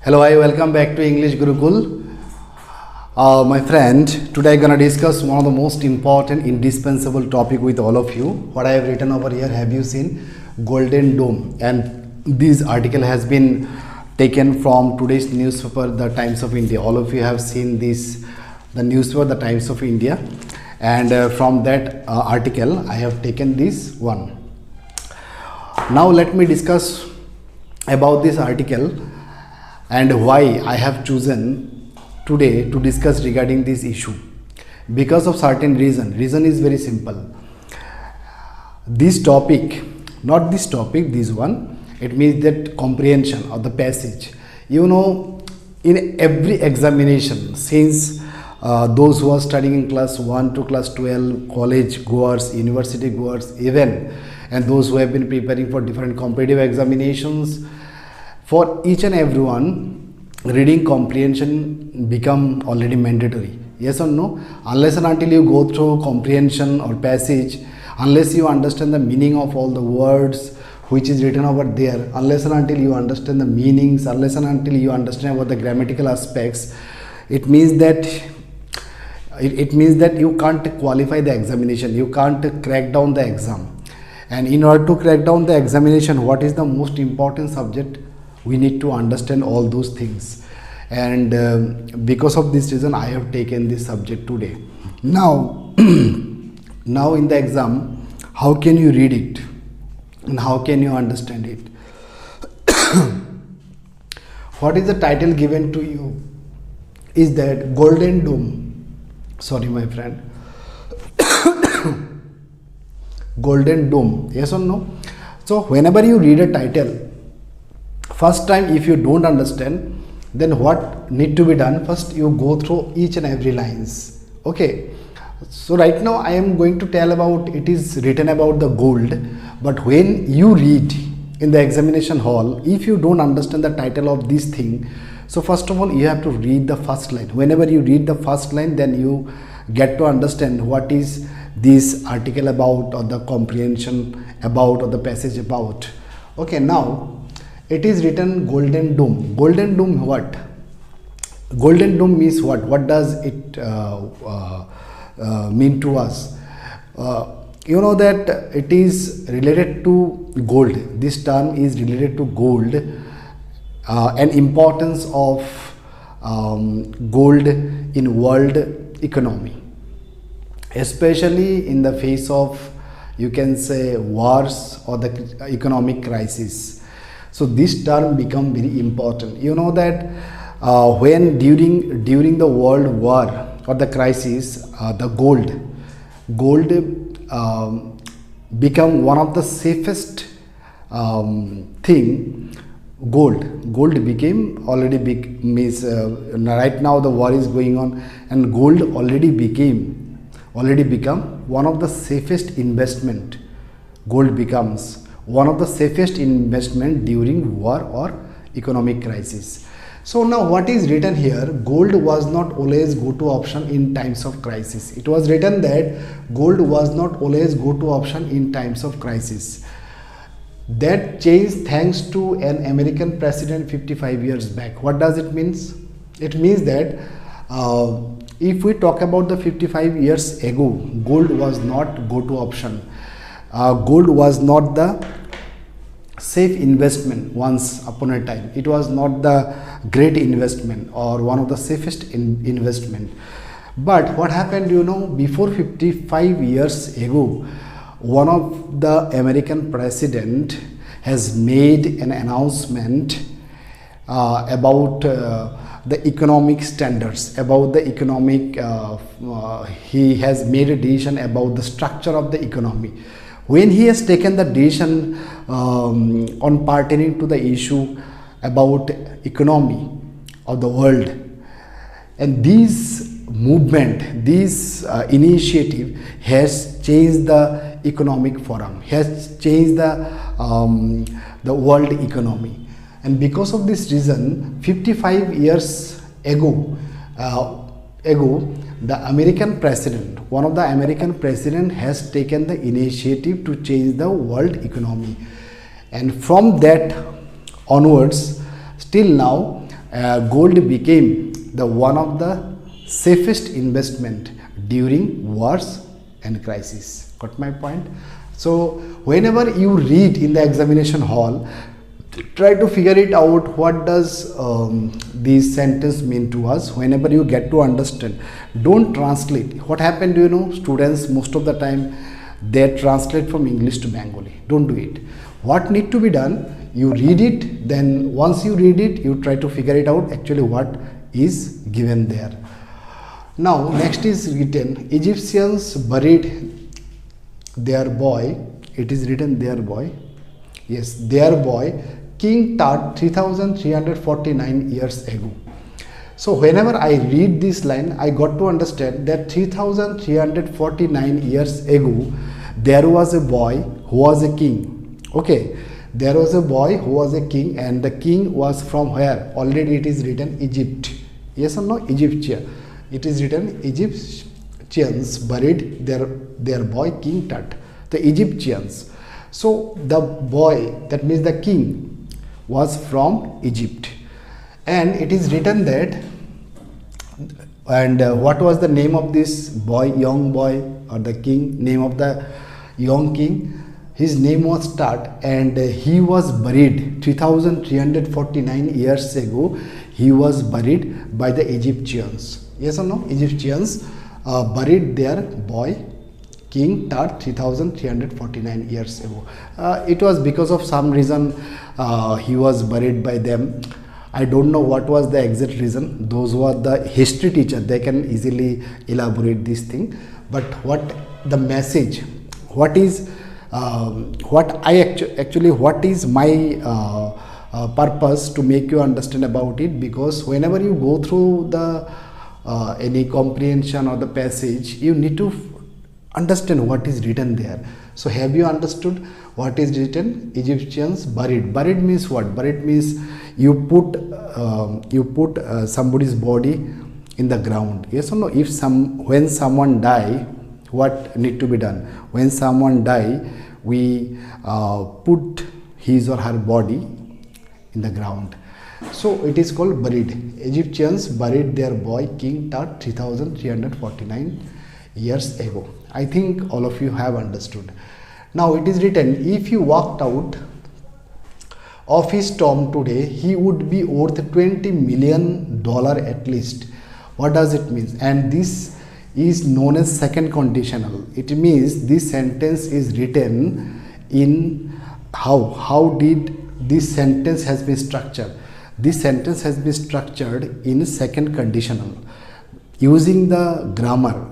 Hello, I welcome back to English Gurukul. My friend, today I'm gonna discuss one of the most important, indispensable topic with all of you. What I have written over here, have you seen? Golden Dome. And this article has been taken from today's newspaper, The Times of India. All of you have seen this, the newspaper, The Times of India. And from that article, I have taken this one. Now let me discuss about this article and why I have chosen today to discuss regarding this issue. Because of certain reason is very simple. This topic, not this topic, this one, it means that comprehension of the passage. You know, in every examination, since those who are studying in class 1 to class 12, college goers, university goers, even, and those who have been preparing for different competitive examinations, for each and everyone, reading comprehension become already mandatory. Yes or no? Unless and until you go through comprehension or passage, unless you understand the meaning of all the words which is written over there, unless and until you understand the meanings, unless and until you understand about the grammatical aspects, it means that you can't qualify the examination, you can't crack down the exam. And in order to crack down the examination, what is the most important subject? We need to understand all those things. And because of this reason, I have taken this subject today. Now, now in the exam, how can you read it? And how can you understand it? What is the title given to you? Is that Golden Dome? Sorry, my friend. Golden Dome, yes or no? So whenever you read a title, first time if you don't understand, then what need to be done? First you go through each and every lines. Okay, so right now I am going to tell about, it is written about the gold, but when you read in the examination hall, if you don't understand the title of this thing, so first of all you have to read the first line. Whenever you read the first line, then you get to understand what is this article about, or the comprehension about, or the passage about. Okay, now it is written Golden Dome. Golden Dome what? Golden Dome means what? What does it mean to us? You know that it is related to gold. This term is related to gold and importance of gold in world economy, especially in the face of, you can say, wars or the economic crisis. So this term become very important. You know that when during the world war or the crisis, the gold become one of the safest thing. Gold became already big, means right now the war is going on, and gold already become one of the safest investment. Gold becomes one of the safest investment during war or economic crisis. So now what is written here? Gold was not always go-to option in times of crisis. It was written that gold was not always go-to option in times of crisis. That changed thanks to an American president 55 years back. What does it mean? It means that if we talk about the 55 years ago, gold was not go-to option. Gold was not the safe investment once upon a time. It was not the great investment or one of the safest investment. But what happened, you know, before 55 years ago, one of the American president has made an announcement about the economic standards, about the economic, he has made a decision about the structure of the economy. When he has taken the decision on pertaining to the issue about economy of the world, and this movement, this initiative has changed the economic forum, has changed the world economy. And because of this reason, 55 years ago, the American president, one of the American president has taken the initiative to change the world economy. And from that onwards, still now, gold became the one of the safest investment during wars and crisis. Got my point? So whenever you read in the examination hall, try to figure it out, what does this sentence mean to us. Whenever you get to understand, don't translate. What happened, you know, students most of the time they translate from English to Bengali. Don't do it. What need to be done, you read it, then once you read it, you try to figure it out actually what is given there. Now next is written, Egyptians buried their boy. It is written their boy. Yes, their boy King Tut 3349 years ago. So whenever I read this line, I got to understand that 3349 years ago there was a boy who was a king. Okay, there was a boy who was a king, and the king was from where? Already it is written Egypt. Yes or no? Egyptian. It is written Egyptians buried their boy King Tut. The Egyptians. So the boy, that means the king, was from Egypt, and it is written that, and what was the name of this boy, young boy, or the king, name of the young king? His name was Tut, and he was buried 3349 years ago. He was buried by the Egyptians. Yes or no? Egyptians buried their boy King Tut 3349 years ago. It was because of some reason he was buried by them. I don't know what was the exact reason. Those who are the history teacher, they can easily elaborate this thing. But what the message, what is what I actually what is my purpose to make you understand about it, because whenever you go through the any comprehension or the passage, you need to understand what is written there. So have you understood what is written? Egyptians buried. Buried means what? Buried means you put somebody's body in the ground. Yes or no? When someone die, what need to be done? When someone die, we put his or her body in the ground. So it is called buried. Egyptians buried their boy King Tut 3349 years ago. I think all of you have understood. Now it is written, if you walked out of his tomb today, he would be worth $20 million at least. What does it mean? And this is known as second conditional. It means this sentence is written in how did this sentence has been structured. This sentence has been structured in second conditional using the grammar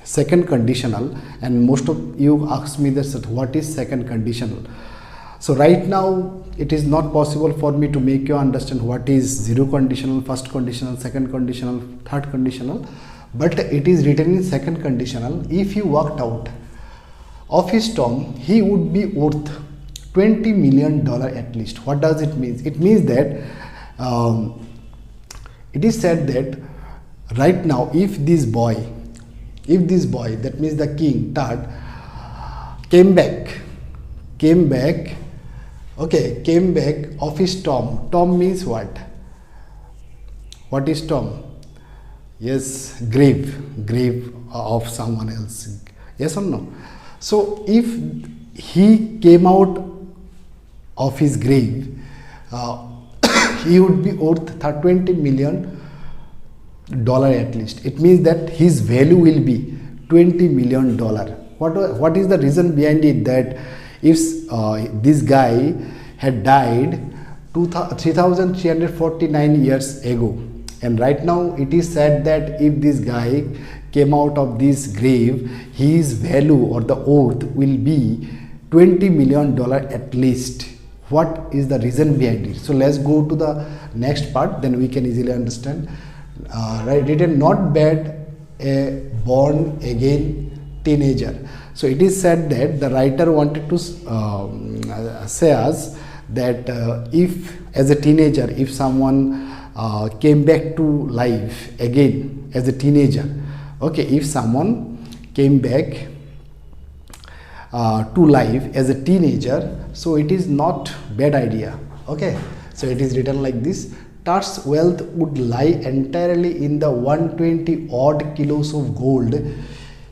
second conditional, and most of you ask me that what is second conditional. So right now it is not possible for me to make you understand what is zero conditional, first conditional, second conditional, third conditional, but it is written in second conditional. If you worked out of his tomb, he would be worth $20 million at least. What does it mean? It means that it is said that right now if this boy, that means the king Tut, came back of his tomb. Tomb means what? What is tomb? Yes, grave of someone else. Yes or no? So if he came out of his grave, he would be worth $20 million at least. It means that his value will be $20 million. What is the reason behind it? That if this guy had died 3349 years ago, and right now it is said that if this guy came out of this grave, his value or the worth will be $20 million at least. What is the reason behind it? So let's go to the next part, then we can easily understand. Right, written, not bad, a born again teenager. So it is said that the writer wanted to say us that if as a teenager, if someone came back to life again as a teenager, okay, if someone came back to life as a teenager, so it is not bad idea. Okay, so it is written like this, Tut's wealth would lie entirely in the 120 odd kilos of gold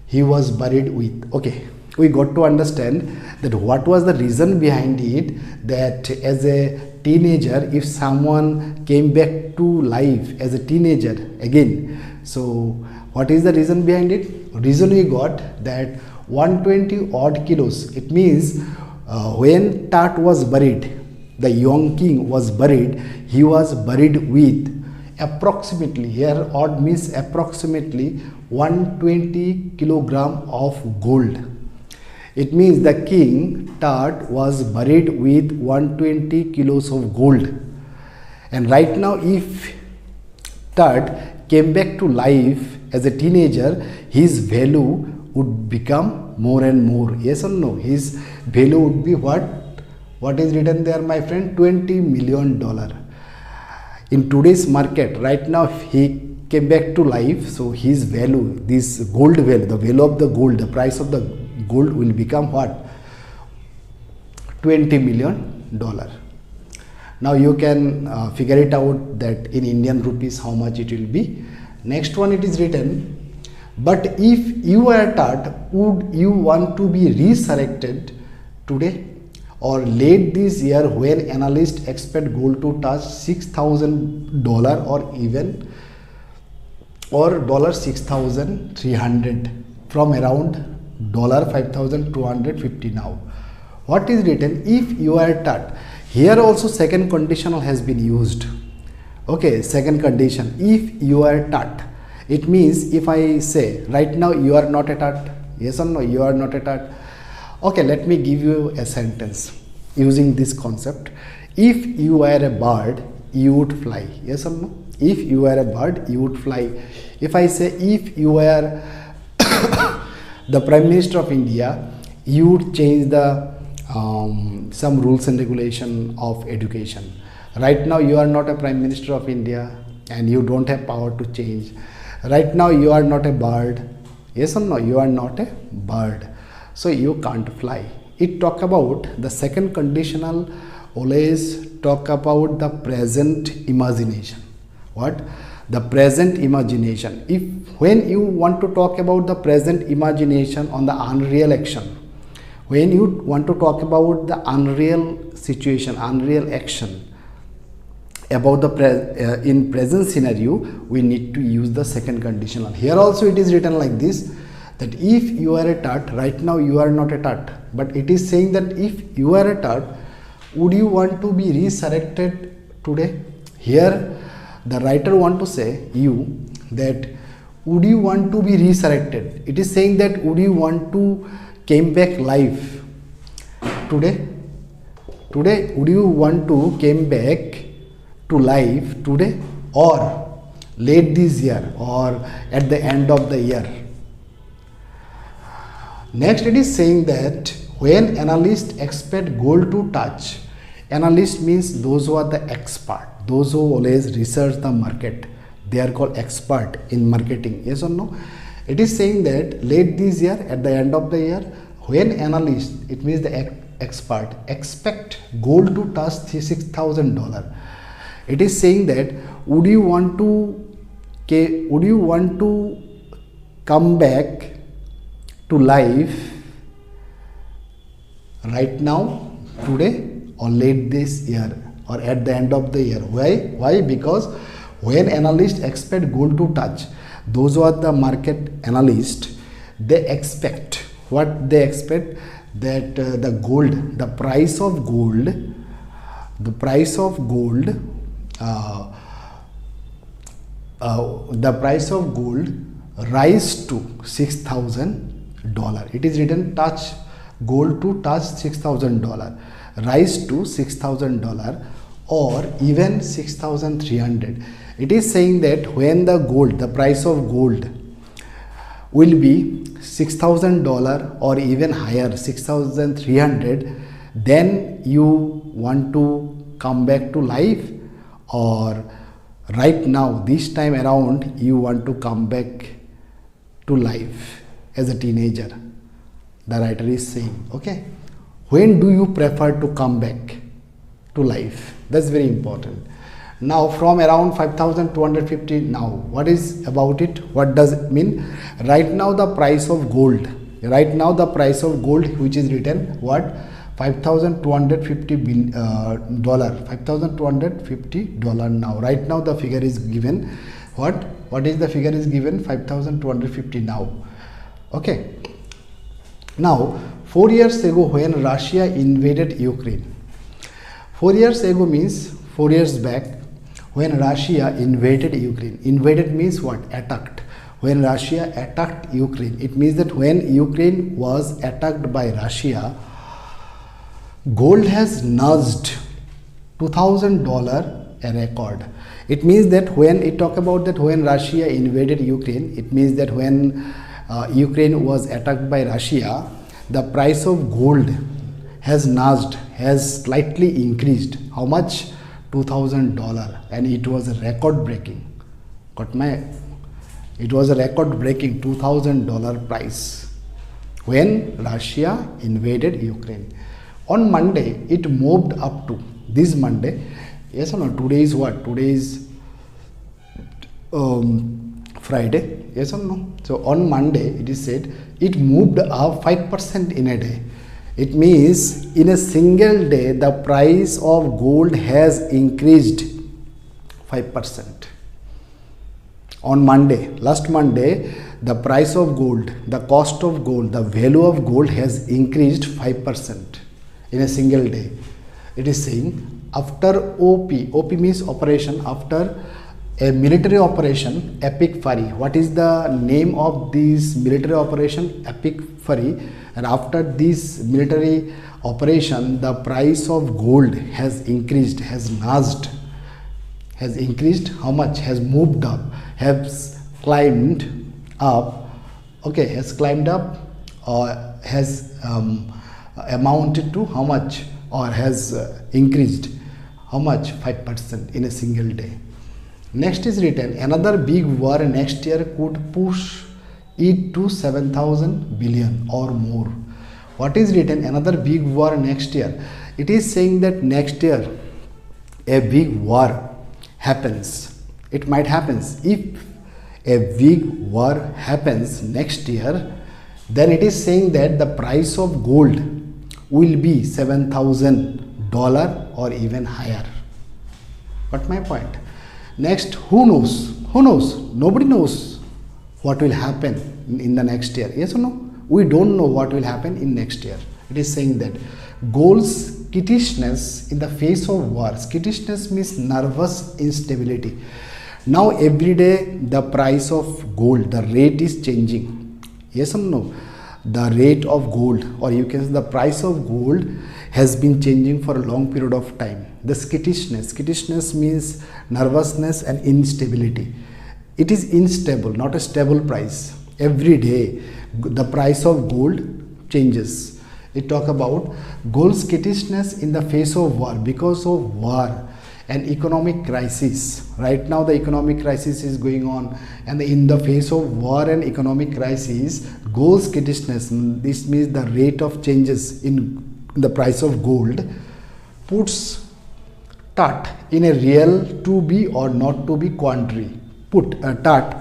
he was buried with. Okay, we got to understand that what was the reason behind it, that as a teenager, if someone came back to life as a teenager again, so what is the reason behind it? Reason we got that 120 odd kilos, it means when Tut was buried, the young king was buried, he was buried with approximately, here odd means approximately 120 kilogram of gold. It means the king Tut was buried with 120 kilos of gold. And right now, if Tut came back to life as a teenager, his value would become more and more. Yes or no? His value would be what? What is written there, my friend? $20 million. In today's market, right now, if he came back to life, so his value, this gold value, the value of the gold, the price of the gold will become what? $20 million. Now you can figure it out that in Indian rupees how much it will be. Next one, it is written, but if you were Tut, would you want to be resurrected today or late this year when analysts expect gold to touch $6,000 or even $6,300 from around $5,250 now? What is written? If you are Tut, here also second conditional has been used. Okay, second condition, if you are Tut, it means if I say right now you are not a Tut, yes or no, you are not a Tut. Okay, let me give you a sentence using this concept. If you were a bird, you would fly, yes or no? If you were a bird, you would fly. If I say if you were the Prime Minister of India, you would change the some rules and regulation of education. Right now you are not a Prime Minister of India and you don't have power to change. Right now you are not a bird, yes or no, you are not a bird, so you can't fly. It talk about the second conditional, always talk about the present imagination. What? The present imagination. If when you want to talk about the present imagination on the unreal action, when you want to talk about the unreal situation, unreal action about the in present scenario, we need to use the second conditional. Here also it is written like this, that if you are a Tut, right now you are not a Tut, but it is saying that if you are a Tut, would you want to be resurrected today? Here the writer want to say you that would you want to be resurrected? It is saying that would you want to came back life today? Today, would you want to came back to life today or late this year or at the end of the year? Next, it is saying that when analysts expect gold to touch, analyst means those who are the expert, those who always research the market, they are called expert in marketing, yes or no? It is saying that late this year, at the end of the year, when analysts, it means the expert, expect gold to touch $6,000. It is saying that would you want to come back to life right now, today or late this year or at the end of the year? Why? Because when analysts expect gold to touch, those who are the market analysts, they expect, what they expect, that the gold, the price of gold rise to $6,000. It is written touch gold to touch $6,000, rise to $6,000 or even 6,300. It is saying that when the gold, the price of gold will be $6,000 or even higher, 6,300, then you want to come back to life, or right now this time around you want to come back to life as a teenager. The writer is saying, okay, when do you prefer to come back to life? That's very important. Now from around 5250, now what is about it, what does it mean? Right now the price of gold, right now the price of gold, which is written what, $5250 $5250 now. Right now the figure is given what is the figure is given, 5250 now. Okay, now 4 years ago when Russia invaded Ukraine, 4 years ago means 4 years back, when Russia invaded Ukraine. Invaded means what? Attacked. When Russia attacked Ukraine, it means that when Ukraine was attacked by Russia, gold has nudged $2000 a record. It means that when it talk about that when Russia invaded Ukraine, it means that when Ukraine was attacked by Russia, the price of gold has nudged, has slightly increased. How much? $2000, and it was a record breaking. Got my? It was a record breaking $2000 price when Russia invaded Ukraine. On Monday, it moved up to this Monday. Yes or no? Today is what? Today is Friday. Yes or no? So on Monday, it is said it moved up 5% in a day. It means in a single day, the price of gold has increased 5%. On Monday, last Monday, the price of gold, the cost of gold, the value of gold has increased 5% in a single day. It is saying after OP means operation, after a military operation, Epic Fury. What is the name of this military operation? Epic Fury. And after this military operation, the price of gold has increased, has nudged, has increased. How much? Has moved up, has climbed up. Okay, has climbed up, or has amounted to how much, or has increased how much? 5% in a single day. Next is written, another big war next year could push it to 7,000 billion or more. What is written? Another big war next year. It is saying that next year a big war happens. It might happen. If a big war happens next year, then it is saying that the price of gold will be $7,000 or even higher. Got my point? Next, who knows? Who knows? Nobody knows what will happen in the next year. Yes or no? We don't know what will happen in next year. It is saying that gold's skittishness in the face of war. Skittishness means nervous instability. Now every day the price of gold, the rate is changing. Yes or no? The rate of gold, or you can say the price of gold, has been changing for a long period of time. The skittishness means nervousness and instability. It is unstable, not a stable price. Every day the price of gold changes. It talk about gold skittishness in the face of war, because of war and economic crisis. Right now the economic crisis is going on, and in the face of war and economic crisis, gold skittishness, this means the rate of changes in the price of gold, puts tut in a real to be or not to be quandary. Put a tut,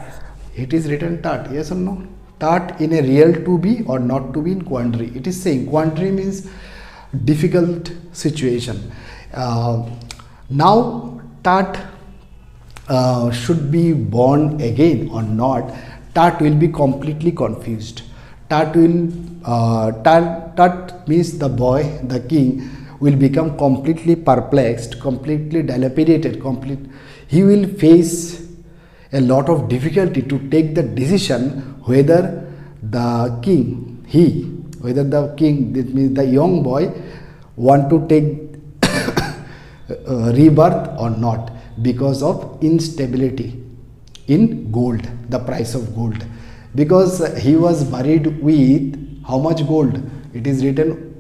it is written tut, yes or no? Tut in a real to be or not to be in quandary. It is saying quandary means difficult situation. Now tut should be born again or not. Tut will be completely confused. Tut means the boy, the king, will become completely perplexed, completely dilapidated, he will face a lot of difficulty to take the decision whether the king, that means the young boy, want to take rebirth or not, because of instability in gold, the price of gold. Because he was buried with how much gold? It is written,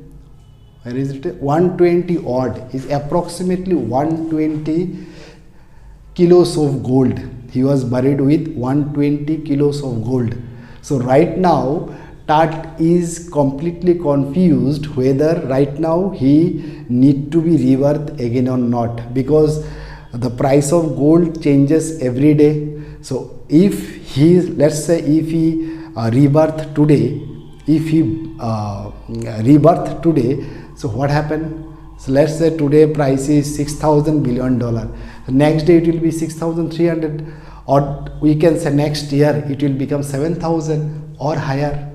where is it? 120 odd, is approximately 120 kilos of gold. He was buried with 120 kilos of gold. So right now Tut is completely confused whether right now he need to be rebirthed again or not, because The price of gold changes every day. So if he, let's say if he rebirth today, if he rebirth today, so what happened? So let's say today price is $6,000 billion. The next day it will be 6,300, or we can say next year it will become 7,000 or higher.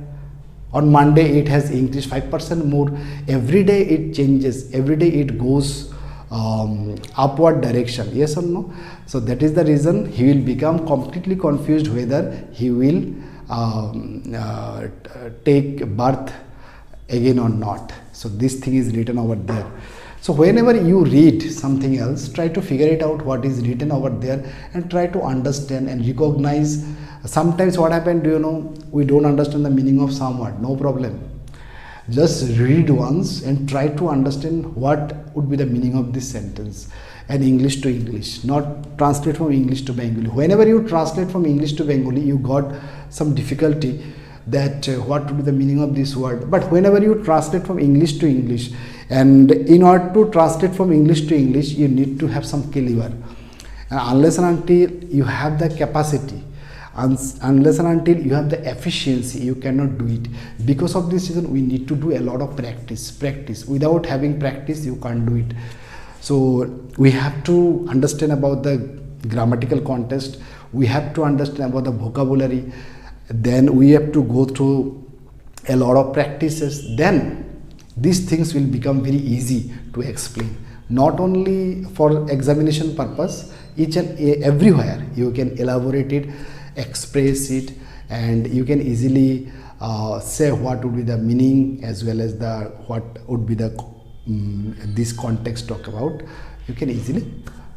On Monday it has increased 5% more. Every day it changes, every day it goes upward direction, yes or no? So that is the reason he will become completely confused whether he will take birth again or not. So this thing is written over there. So whenever you read something else, try to figure it out what is written over there and try to understand and recognize. Sometimes what happens, do you know, we don't understand the meaning of some word. No problem, just read once and try to understand what would be the meaning of this sentence, and English to English, not translate from English to Bengali. Whenever you translate from English to Bengali, you got some difficulty that what would be the meaning of this word. But whenever you translate from English to English, and in order to translate from English to English, you need to have some caliber, and unless and until you have the capacity, unless and until you have the efficiency, you cannot do it. Because of this reason, we need to do a lot of practice. Without having practice, you can't do it. So we have to understand about the grammatical context, we have to understand about the vocabulary, then we have to go through a lot of practices. Then these things will become very easy to explain, not only for examination purpose, each and everywhere you can elaborate it, express it, and you can easily say what would be the meaning as well as the what would be the this context talk about. You can easily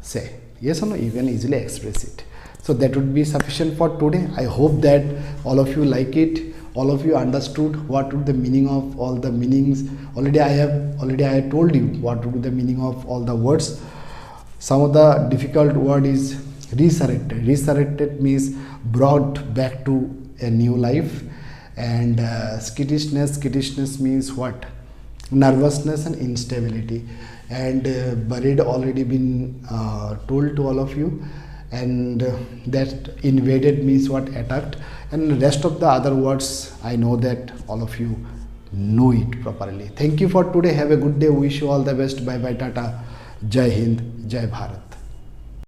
say yes or no, you can easily express it. So that would be sufficient for today. I hope that all of you like it, all of you understood what would the meaning of all the meanings. Already I have told you what would be the meaning of all the words. Some of the difficult word is resurrected. Resurrected means brought back to a new life. And skittishness means what? Nervousness and instability. And buried already been told to all of you. And that invaded means what? Attacked. And rest of the other words, I know that all of you know it properly. Thank you for today. Have a good day. Wish you all the best. Bye bye. Tata. Jai Hind. Jai Bharat.